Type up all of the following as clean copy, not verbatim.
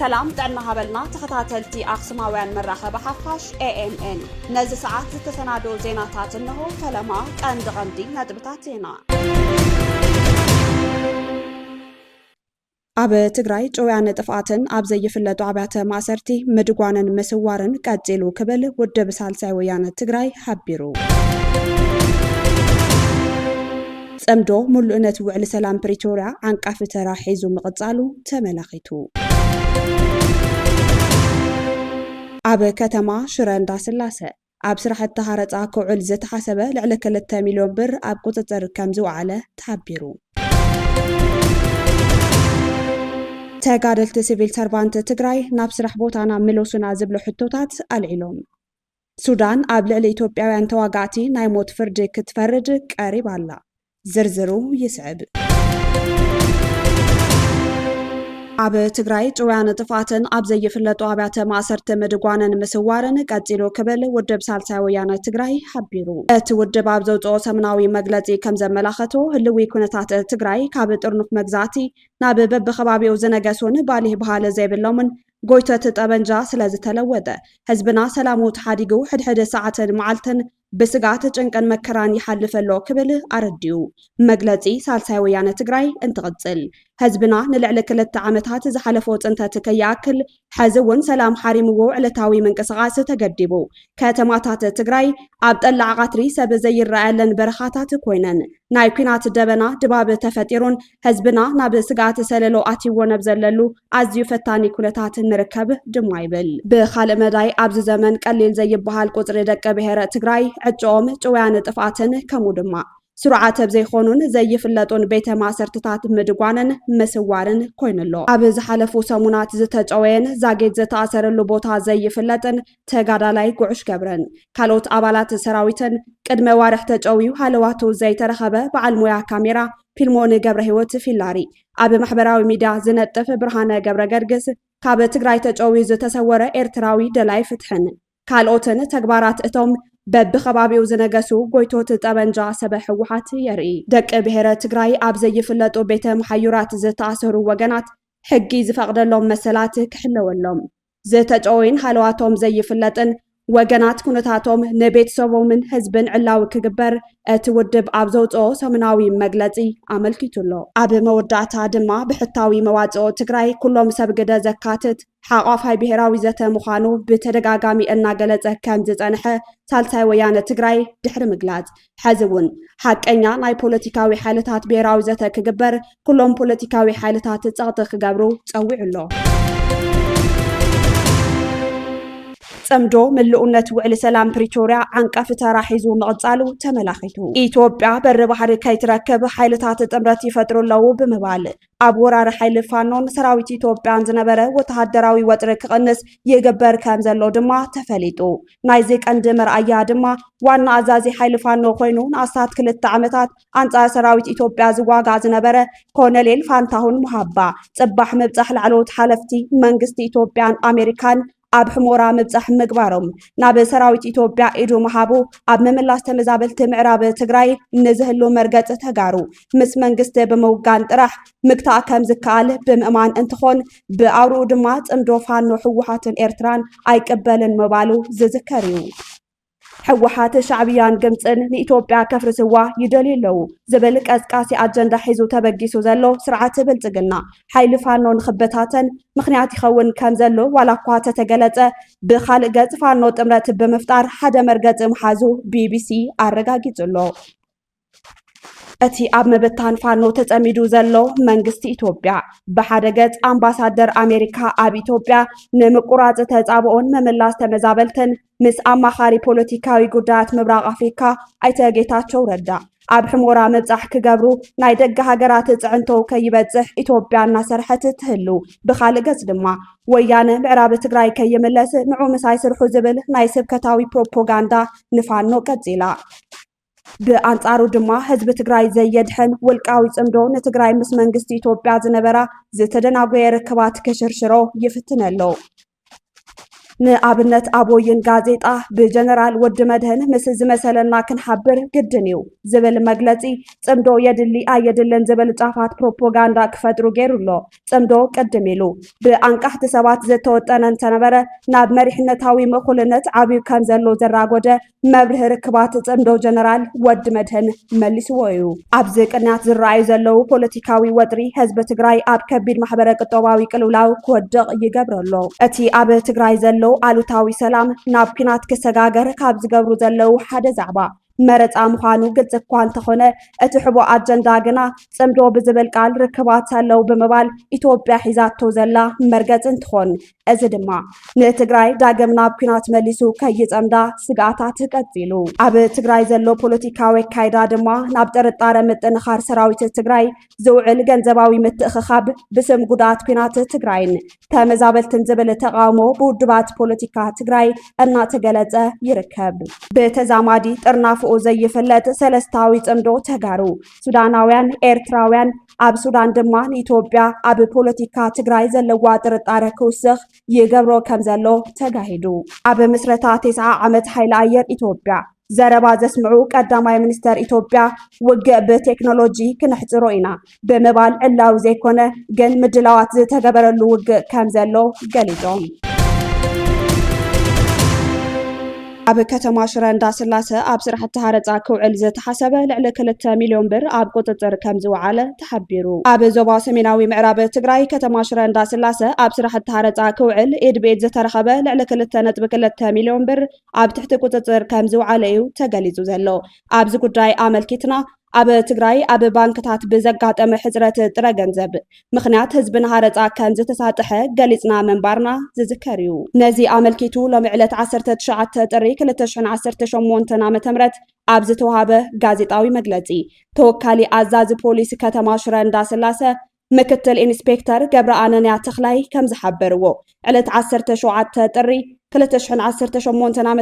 سلام دعنا هبلنا تخطاتلتي أقسماوان مراخب حفاش AMN نزي ساعات تسنادو زيناتات انه فلما كان دغندي ندبتاتينا أب تግራይ ጮውያን ጥፋትን ኣብ ዘይፍለጡ ኣብያተ ማእሰርቲ ምድጓንን መስዋርን ቀፂሉ ክብል ውድብ ሳልሳይ ወያነ ትግራይ ሓቢሩ ጸምዶ ሙሉእነት ውዕሊ ሰላም ፕሪቶሪያ ዓንቃፍ ተራ ሒዙ ምቕጻሉ ተመላኺቱ ኣብ ከተማ ሽረ እንዳስላሰ ኣብ ስራሕቲ ሃረፃ ክውዕል ዝተሓሰበ ልዕሊ 2 ሚልዮን ብር ኣብ ቁፅፅር ከም ዝውዓለ ተሓቢሩ ተጋደልቲ ሲቪል ሰርቫንት ትግራይ ናብ ስራሕ ቦታና ምለሱና ዝብሉ ሕቶታት ኣልዒሎም ሱዳን ኣብ ልዕሊ ኢትዮጵያውያን ተዋጋእቲ ናይ ሞት ፍርዲ ክትፈርድ ቀሪብ ኣላ ዝርዝሩ ይስዕብ ኣብ ትግራይ ጮውያን ጥፋትን ኣብ ዘይፍለጡ ኣብያተ ማእሰርቲ ምድጓንን መስዋርን ቀፂሉ ክብል ውድብ ሳልሳይ ወያነ ትግራይ ሓቢሩ እቲ ውድብ ኣብ ዘውፅኦ ሰሙናዊ መግለፂ ከም ዘመላኸቶ ህልዊ ኩነታት ትግራይ ካብ ጥርኑፍ መግዛእቲ ናብ በብኸባቢኡ ዝነገሱን ባሊህ ባህሊ ዘይብሎምን ጎይተት ጠበንጃ ስለ ዝተለወጠ ህዝብና ሰላሙ ተሓዲጉ ሕድሕድ ሰዓትን መዓልትን ብስጋት ጭንቅን መከራን ይሓልፈሎ ክብል ኣረዲዩ መግለፂ ሳልሳይ ወያነ ትግራይ እንትቕፅል ህዝብና ንልዕሊ 2 ዓመታት ዝሓለፈ ፅንተት ከይኣክል ሕዚ እውን ሰላም ሓሪምዎ ዕለታዊ ምንቅስቓስ ተገዲቡ ከተማታት ትግራይ ኣብ ጠላዕ ቃትሪ ሰብ ዘይረኣየለን በረኻታት ኮይነን ናይ ኩናት ደበና ድባብ ተፈጢሩን ህዝብና ናብ ስጋት ሰለሎ ኣትይዎ ነብዘለሉ ኣዝዩ ፈታኒ ኩነታት ንርከብ ድማ ይብል ብኻልእ መዳይ ኣብዚ ዘመን ቀሊል ዘይበሃል ቁፅሪ ደቂ ብሄረ ትግራይ ዕጮኦም ጮውያን ጥፋትን ከምኡ ድማ ስሩዓት ዘይኾኑን ዘይፍለጡን ቤተ ማእሰርትታት ምድጓንን መስዋርን ኮይነሎ ኣብ ዝሓለፉ ሰሙናት ዝተጨወየን ዛጌት ዝተኣሰረሉ ቦታ ዘይፍለጥን ተጋዳላይ ጉዕሽ ገብረን ካልኦት ኣባላት ሰራዊትን ቅድመ ዋርሕ ተጨዊዩ ሃለዋቱ ዘይተረኸበ በዓል ሞያ ካሜራ ፊልሞን ገብረ ህይወት ፊላሪ ኣብ ማሕበራዊ ሚድያ ዝነጥፍ ብርሃነ ገብረ ገርግስ ካብ ትግራይ ተጨዊዩ ዝተሰወረ ኤርትራዊ ደላይ ፍትሕን ካልኦትን ተግባራት እቶም በብኸባቢኡ ዝነገሱ ጎይቶት ጠበንጃ ሰበ ሕወሓት የርኢ ደቂ ብሄረ ትግራይ ኣብ ዘይፍለጡ ቤተ መሓዩራት ዝተኣሰሩ ወገናት ሕጊ ዝፈቕደሎም መሰላት ክሕለወሎም ዝተጨወይን ሃለዋቶም ዘይፍለጥን ወገናት ኩነታቶም ንቤተሰቦምን ህዝብን ዕላዊ ክግበር እቲ ውድብ ኣብ ዘውፅኦ ሰሙናዊ መግለፂ ኣመልኪቱሎ ኣብ መወዳእታ ድማ ብሕታዊ መዋፅኦ ትግራይ ኩሎም ሰብ ግደ ዘካትት ሓቋፋይ ብሄራዊ ዘተ ምዃኑ ብተደጋጋሚ እናገለጸ ከም ዝጸንሐ ሳልሳይ ወያነ ትግራይ ድሕሪ ምግላጽ ሕዚ እውን ሓቀኛ ናይ ፖለቲካዊ ሓይልታት ብሄራዊ ዘተ ክግበር ኩሎም ፖለቲካዊ ሓይልታት ጸቕጢ ክገብሩ ጸዊዑሎ ጸምዶ ምሉእነት ውዕሊ ሰላም ፕሪቶሪያ ዓንቃፍ ተራ ሒዙ ምቕጻሉ ተመላኺቱ ኢትዮጵያ በሪ ባሕሪ ከይትረክብ ሓይልታት ጥምረት ይፈጥሩለው ብምባል ኣብ ወራሪ ሓይሊ ፋኖን ሰራዊት ኢትዮጵያን ዝነበረ ወተሃደራዊ ወጥሪ ክቕንስ ይግበር ከም ዘሎ ድማ ተፈሊጡ ናይዚ ቀንዲ መርኣያ ድማ ዋና ኣዛዚ ሓይሊ ፋኖ ኮይኑ ንኣስታት 2 ዓመታት ኣንጻር ሰራዊት ኢትዮጵያ ዝዋጋእ ዝነበረ ኮሎኔል ፋንታሁን ሙሃባ ጽባሕ ምብጻሕ ላዕለዎት ሓለፍቲ መንግስቲ ኢትዮጵያን ኣሜሪካን ኣብ ሕሞራ ምብጻሕ ምግባሮም ናብ ሰራዊት ኢትዮጵያ ኢዱ መሃቡ ኣብ ምምላስ ተመዛበልቲ ምዕራብ ትግራይ ንዝህሉ መርገጽ ተጋሩ ምስ መንግስቲ ብምውጋን ጥራሕ ምግታእ ከም ዝከኣል ብምእማን እንትኾን ብኣውርኡ ድማ ጽምዶ ፋኖ ሕወሓትን ኤርትራን ኣይቅበልን ምባሉ ዝዝከር እዩ ሕወሓት ሻዕብያን ግምፅን ንኢትዮጵያ ከፍርስዋ ይደልየለው ዝብል ቀስቃሲ ኣጀንዳ ሒዙ ተበጊሱ ዘሎ ስርዓት ብልጽግና ሓይሊ ፋኖ ንኽበታተን ምኽንያት ይኸውን ከም ዘሎ ዋላ እኳ ተተገለጸ ብኻልእ ገጽ ፋኖ ጥምረት ብምፍጣር ሓደ መርገጽ ምሓዙ ቢቢሲ ኣረጋጊጹሎ እቲ ኣብ ምብታን ፋኖ ተጸሚዱ ዘሎ መንግስቲ ኢትዮጵያ ብሓደ ገጽ ኣምባሳደር ኣሜሪካ ኣብ ኢትዮጵያ ንምቁራጽ ተጻብኦን መምላስ ተመዛበልትን ምስ ኣማኻሪ ፖለቲካዊ ጉዳያት ምብራቕ ኣፍሪካ ኣይተ ጌታቸው ረዳ ኣብ ሕሞራ ምብጻሕ ክገብሩ ናይ ደገ ሃገራት ጽዕንቶ ከይበጽሕ ኢትዮጵያ እናሰርሐት ትህሉ ብኻልእ ገጽ ድማ ወያነ ምዕራብ ትግራይ ከይምለስ ንዑ ምሳይ ስርሑ ዝብል ናይ ስብከታዊ ፕሮፓጋንዳ ንፋኖ ቀጺላ ብኣንጻሩ ድማ ህዝቢ ትግራይ ዘየድሕን ውልቃዊ ጽምዶ ንትግራይ ምስ መንግስቲ ኢትዮጵያ ዝነበራ ዝተደናጎየ ርክባት ክሽርሽሮ ይፍትነሎ ንኣብነት ኣቦይን ጋዜጣ ብጀነራል ወዲ መድህን ምስ ዝመሰለና ክንሓብር ግድን እዩ ዝብል መግለጺ ጽምዶ የድሊ ኣየድልን ዝብል ጫፋት ፕሮፓጋንዳ ክፈጥሩ ገይሩሎ ጽምዶ ቅድም ኢሉ ብኣንቃሕቲ ሰባት ዝተወጠነን ተነበረ ናብ መሪሕነታዊ ምእኩልነት ዓብዩ ከም ዘሎ ዘራጎደ መብርህ ርክባት ጽምዶ ጀነራል ወዲ መድህን መሊስዎ እዩ። ኣብዚ ቅንያት ዝረኣዩ ዘለው ፖለቲካዊ ወጥሪ ህዝቢ ትግራይ ኣብ ከቢድ ማሕበረ ቅጦባዊ ቅልውላው ክወድቕ ይገብረሎ። እቲ ኣብ ትግራይ ዘለው ኣሉታዊ ሰላም ናብ ኩናት ክሰጋገር ካብ ዝገብሩ ዘለው ሓደ ዛዕባ መረፃ ምዃኑ ግልጽ እኳ እንተኾነ እቲ ሕቦ ኣጀንዳ ግና ጽምዶ ብዝብል ቃል ርክባት ኣለው ብምባል ኢትዮጵያ ሒዛቶ ዘላ መርገጽ እንትኾን እዚ ድማ ንትግራይ ዳግም ናብ ኩናት መሊሱ ከይጸምዳ ስጋኣታት ቀጺሉ ኣብ ትግራይ ዘሎ ፖለቲካዊ ካይዳ ድማ ናብ ጥርጣረ ምጥንኻር ሰራዊት ትግራይ ዝውዕል ገንዘባዊ ምትእኽኻብ ብስም ጉዳት ኩናት ትግራይን ተመዛበልትን ዝብል ተቃውሞ ብውድባት ፖለቲካ ትግራይ እናተገለጸ ይርከብ። ብተዛማዲ ጥርናፍ ዘይፍለጥ ሰለስታዊ ጽምዶ ተጋሩ ሱዳናውያን ኤርትራውያን ኣብ ሱዳን ድማ ንኢትዮጵያ ኣብ ፖለቲካ ትግራይ ዘለዋ ጥርጣረ ክውስኽ ይገብሮ ከም ዘሎ ተጋሂዱ። ኣብ ምስረታ 9 ዓመት ሓይሊ ኣየር ኢትዮጵያ ዘረባ ዘስምዑ ቀዳማይ ሚኒስተር ኢትዮጵያ ውግእ ብቴክኖሎጂ ክንሕፅሮ ኢና ብምባል ዕላው ዘይኮነ ግን ምድላዋት ዝተገበረሉ ውግእ ከም ዘሎ ገሊጾም። ኣብ ከተማ ሽረ እንዳስላሴ ኣብ ስራሕቲ ሃረፃ ክውዕል ዝተሓሰበ ልዕሊ 2 ሚልዮን ብር ኣብ ቁፅጥር ከም ዝወዓለ ተሓቢሩ። ኣብ ዞባ ሰሜናዊ ምዕራብ ትግራይ ከተማ ሽረ እንዳስላሴ ኣብ ስራሕቲ ሃረፃ ክውዕል ኢድ ብኢድ ዝተረኸበ ልዕሊ 2.2 ሚልዮን ብር ኣብ ትሕቲ ቁፅጥር ከም ዝወዓለ እዩ ተገሊጹ ዘሎ። ኣብዚ ጉዳይ ኣመልኪትና ኣብ ትግራይ ኣብ ባንክታት ብዘጋጠመ ሕፅረት ጥረ ገንዘብ ምክንያት ህዝብን ሃረፃ ከም ዝተሳጥሐ ገሊፅና መንባርና ዝዝከር እዩ። ነዚ ኣመልኪቱ ሎሚ ዕለት 19 ጥሪ 2018 ዓ.ም ኣብ ዝተዋሃበ ጋዜጣዊ መግለጺ ተወካሊ አዛዚ ፖሊስ ከተማ ሽረ እንዳስላሴ ምክትል ኢንስፔክተር ገብረ ኣነንያ ተኽላይ ከም ዝሓበርዎ ዕለት 17 ጥሪ 2018 ዓ.ም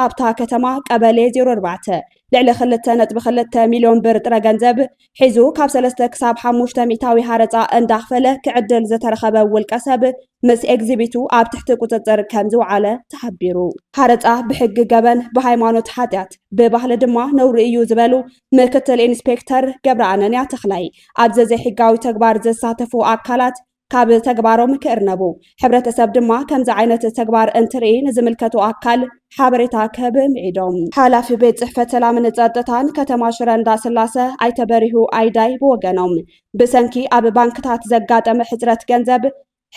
ኣብታ ከተማ ቀበሌ 04 ልዕሊ 2.2 ሚልዮን ብር ጥረ ገንዘብ ሒዙ ካብ 3 ክሳብ 5 ሚታዊ ሃረፃ እንዳኽፈለ ክዕድል ዝተረኸበ ውልቀ ሰብ ምስ ኤግዚቢቱ ኣብ ትሕቲ ቁፅጥር ከም ዝወዓለ ተሓቢሩ። ሃረፃ ብሕጊ ገበን ብሃይማኖት ሓጢያት ብባህሊ ድማ ነውሪ እዩ ዝበሉ ምክትል ኢንስፔክተር ገብረ ኣነንያ ተኽላይ ኣብ ዘይሕጋዊ ተግባር ዘሳተፉ ኣካላት ካብ ተግባሮም ክእርነቡ ሕብረተሰብ ድማ ከምዚ ዓይነት ተግባር እንትርኢ ንዝምልከቱ ኣካል ሓበሬታ ክህብ ምዒዶም። ሓላፊ ቤት ጽሕፈት ሰላምን ጸጥታን ከተማ ሽረ እንዳስላሴ ኣይተበሪሁ ኣይዳይ ብወገኖም ብሰንኪ ኣብ ባንክታት ዘጋጠመ ሕፅረት ገንዘብ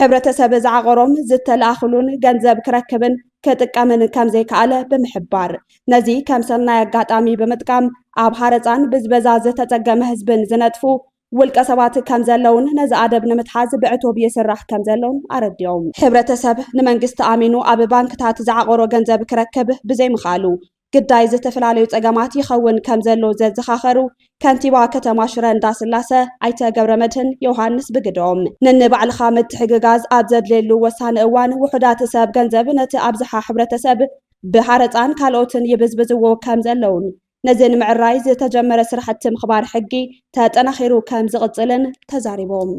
ሕብረተሰብ ዝዓቆሮም ዝተለኣኽሉን ገንዘብ ክረክብን ክጥቀምን ከም ዘይከኣለ ብምሕባር ነዚ ከም ሰናይ ኣጋጣሚ ብምጥቃም ኣብ ሃረፃን ብዝበዛ ዝተጸገመ ህዝብን ዝነጥፉ ውልቀ ሰባት ከም ዘለውን ነዚ ኣደብ ንምትሓዝ ብዕቱብ ይስራሕ ከም ዘለውን ኣረዲዮም። ሕብረተሰብ ንመንግስቲ ኣሚኑ ኣብ ባንክታት ዝዓቆሮ ገንዘብ ክረክብ ብዘይምኽኣሉ ግዳይ ዝተፈላለዩ ፀገማት ይኸውን ከም ዘሎ ዘዘኻኸሩ ከንቲባ ከተማ ሽረ እንዳስላሴ ኣይተ ገብረ መድህን ዮሃንስ ብግዶም ንንባዕልኻ ምትሕግጋዝ ኣብ ዘድልየሉ ወሳኒ እዋን ውሑዳት ሰብ ገንዘብ ነቲ ኣብዝሓ ሕብረተሰብ ብሃረፃን ካልኦትን ይብዝብዝዎ ከም ዘለውን ነዚ ንምዕራይ ዝተጀመረ ስራሕቲ ምኽባር ሕጊ ተጠናኺሩ ከም ዝቕፅልን ተዛሪቦም።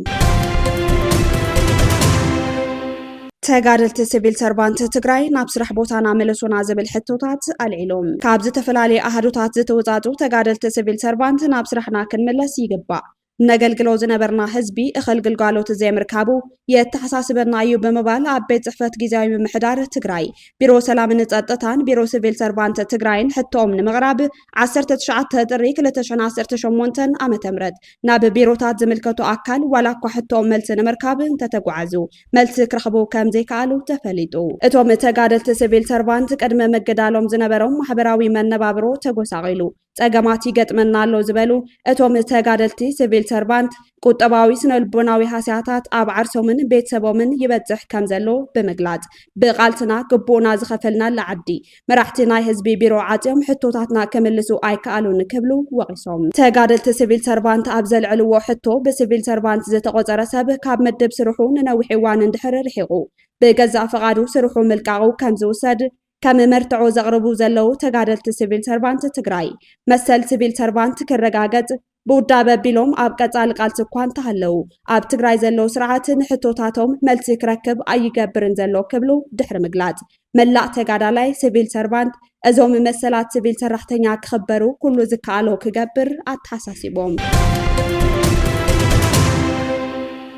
ተጋደልቲ ሲቪል ሰርቫንት ትግራይ ናብ ስራሕ ቦታና መለሱና ዝብል ሕቶታት ኣልዒሎም። ካብ ዝተፈላለዩ ኣሃዱታት ዝተውፃፁ ተጋደልቲ ሲቪል ሰርቫንት ናብ ስራሕና ክንመለስ ይግባእ ነገልግሎ ዝነበርና ህዝቢ እኽል ግልጋሎት ዘይምርካቡ የተሓሳስበና እዩ ብምባል ኣብ ቤት ጽሕፈት ጊዜያዊ ምምሕዳር ትግራይ ቢሮ ሰላምን ጸጥታን ቢሮ ሲቪል ሰርቫንት ትግራይን ሕቶኦም ንምቕራብ 19 ጥሪ 2018 ዓ.ም ናብ ቢሮታት ዝምልከቱ ኣካል ዋላ እኳ ሕቶኦም መልሲ ንምርካብ እንተተጓዓዙ መልሲ ክረኽቡ ከም ዘይከኣሉ ተፈሊጡ። እቶም ተጋደልቲ ሲቪል ሰርቫንት ቅድመ ምግዳሎም ዝነበሮም ማሕበራዊ መነባብሮ ተጎሳቂሉ ፀገማት ይገጥመና ኣሎ ዝበሉ እቶም ተጋደልቲ ሲቪል ሰርቫንት ቁጠባዊ ስነልቦናዊ ሃስያታት ኣብ ዓርሶምን ቤተሰቦምን ይበፅሕ ከም ዘሎ ብምግላጽ ብቃልትና ግቡእና ዝኸፈልና ለዓዲ መራሕቲ ናይ ህዝቢ ቢሮ ዓፅዮም ሕቶታትና ክምልሱ ኣይከኣሉን ክብሉ ወቂሶም። ተጋደልቲ ሲቪል ሰርቫንት ኣብ ዘልዕልዎ ሕቶ ብሲቪል ሰርቫንት ዝተቆፀረ ሰብ ካብ ምድብ ስርሑ ንነዊሕ እዋን እንድሕር ርሒቁ ብገዛእ ፈቃዱ ስርሑ ምልቃቁ ከም ዝውሰድ ከም መርትዖ ዘቕርቡ ዘለው ተጋደልቲ ሲቪል ሰርቫንት ትግራይ መሰል ሲቪል ሰርቫንት ክረጋገጽ ብውዳበ ቢሎም ኣብ ቀጻሊ ቃልሲ እኳ እንተሃለው ኣብ ትግራይ ዘለው ስርዓትን ሕቶታቶም መልሲ ክረክብ ኣይገብርን ዘሎ ክብሉ ድሕሪ ምግላጽ መላእ ተጋዳላይ ሲቪል ሰርቫንት እዞም መሰላት ሲቪል ሰራሕተኛ ክኽበሩ ኩሉ ዝከኣሎ ክገብር ኣተሓሳሲቦም።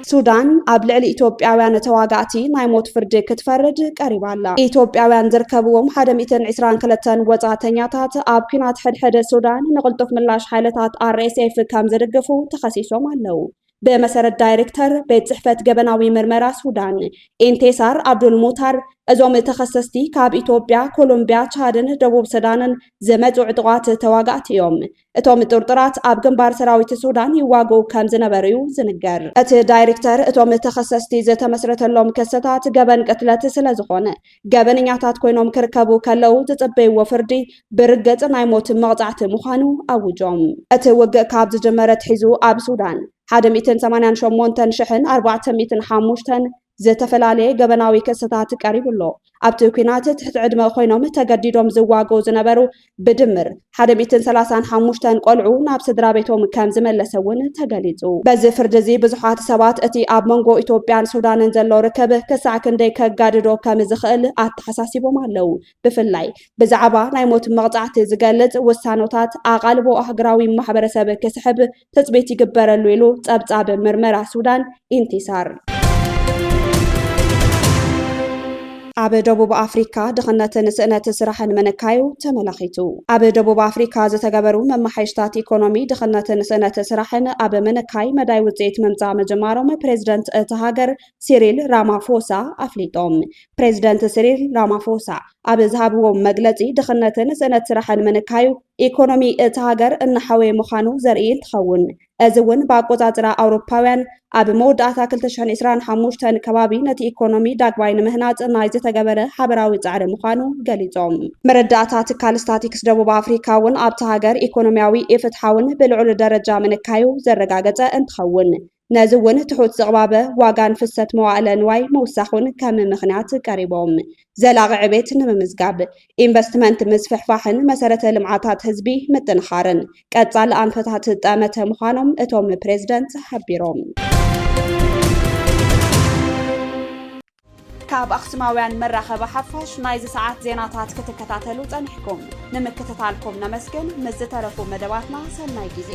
ሱዳን ኣብ ልዕሊ ኢትዮጵያውያን ተዋጋእቲ ናይ ሞት ፍርዲ ክትፈርድ ቀሪባ ኣላ። ኢትዮጵያውያን ዝርከብዎም 122 ወጻእተኛታት ኣብ ኩናት ሕድሕድ ሱዳን ንቕልጡፍ ምላሽ ሓይልታት RSF ከም ዝድግፉ ተኸሲሶም ኣለው። بمسرد دايركتر بيت صحفة جبناوي مرمرة سودان انتصار عبد المطهر እዞም ተኸሰስቲ ካብ ኢትዮጵያ ኮሎምቢያ ቻድን ደቡብ ሱዳንን ዘመጹ ዕጥቋት ተዋጋእቲ እዮም እቶም ጥርጥራት ኣብ ግንባር ሰራዊት ሱዳን ይዋግኡ ከም ዝነበሩ ዝንገር እቲ ዳይሬክተር እቶም ተኸሰስቲ ዝተመስረተሎም ክስታት ገበን ቅትለት ስለ ዝኾነ ገበንኛታት ኮይኖም ክርከቡ ከለው ዝጽበይዎ ፍርዲ ብርግጽ ናይ ሞት መቕጻዕቲ ምዃኑ ኣውጆም እቲ ውግእ ካብ ዝጀመረ ሒዙ ኣብ ሱዳን 188,405 ዘተፈላለየ ገበናዊ ክስታት ቀሪቡሎ ኣብቲ ኩናት ትሕቲ ዕድመ ኮይኖም ተገዲዶም ዝዋገው ዝነበሩ ብድምር 135 ቆልዑ ናብ ስድራ ቤቶም ከም ዝመለሰውን ተገሊጹ በዚ ፍርዲ እዚ ብዙሓት ሰባት እቲ ኣብ መንጎ ኢትዮጵያን ሱዳንን ዘሎ ርክብ ክሳዕ ክንደይ ከጋድዶ ከም ዝኽእል ኣተሓሳሲቦም ኣለው ብፍላይ ብዛዕባ ናይ ሞት መቕጻዕቲ ዝገልጽ ውሳኖታት ኣቓልቦ ኣህጉራዊ ማሕበረሰብ ክስሕብ ተጽቢት ይግበረሉ ኢሉ ጸብጻብ ምርመራ ሱዳን ኢንቲሳር ኣብ ደቡብ ኣፍሪካ ድኽነትን ስእነት ስራሕን መንካዩ ተመላኺቱ ኣብ ደቡብ ኣፍሪካ ዝተገበሩ መማሓይሽታት ኢኮኖሚ ድኽነትን ስእነት ስራሕን ኣብ መንካይ መዳይ ውጽኢት መምጻእ መጀመሮም ፕሬዝደንት እቲ ሃገር ሲሪል ራማፎሳ ኣፍሊጦም ፕሬዝደንት ሲሪል ራማፎሳ ኣብ ዝሃብዎም መግለጺ ድኽነትን ስእነት ስራሕን መንካዩ ኢኮኖሚ እቲ ሃገር እናሓወየ ምዃኑ ዘርኢ እንትኸውን እዚ እውን ብኣቆጻጽራ ኣውሮፓውያን ኣብ መወዳእታ 2025 ከባቢ ነቲ ኢኮኖሚ ዳግማይ ንምህናጽ ናይ ዝተገበረ ሓበራዊ ጻዕሪ ምዃኑ ገሊጾም መረዳእታ ትካል ስታቲክስ ደቡብ ኣፍሪካ እውን ኣብቲ ሃገር ኢኮኖሚያዊ ኢፍትሓውን ብልዑል ደረጃ ምንካዩ ዘረጋገጸ እንትኸውን ነዚ እውን ትሑት ዝቕባበ ዋጋን ፍሰት መዋዕለ ንዋይ ምውሳኹን ከም ምኽንያት ቀሪቦም ዘላቒ ዕቤት ንምምዝጋብ ኢንቨስትመንት ምስፍሕፋሕን መሰረተ ልምዓታት ህዝቢ ምጥንኻርን ቀጻሊ ኣንፈታት ጠመተ ምዃኖም እቶም ፕሬዝደንት ሓቢሮም ካብ ኣኽሱማውያን መራኸቢ ሓፋሽ ናይዚ ሰዓት ዜናታት ክትከታተሉ ጸኒሕኩም ንምክትታልኩም ነመስግን ምስ ዝተረፉ መደባትና ሰናይ ግዜ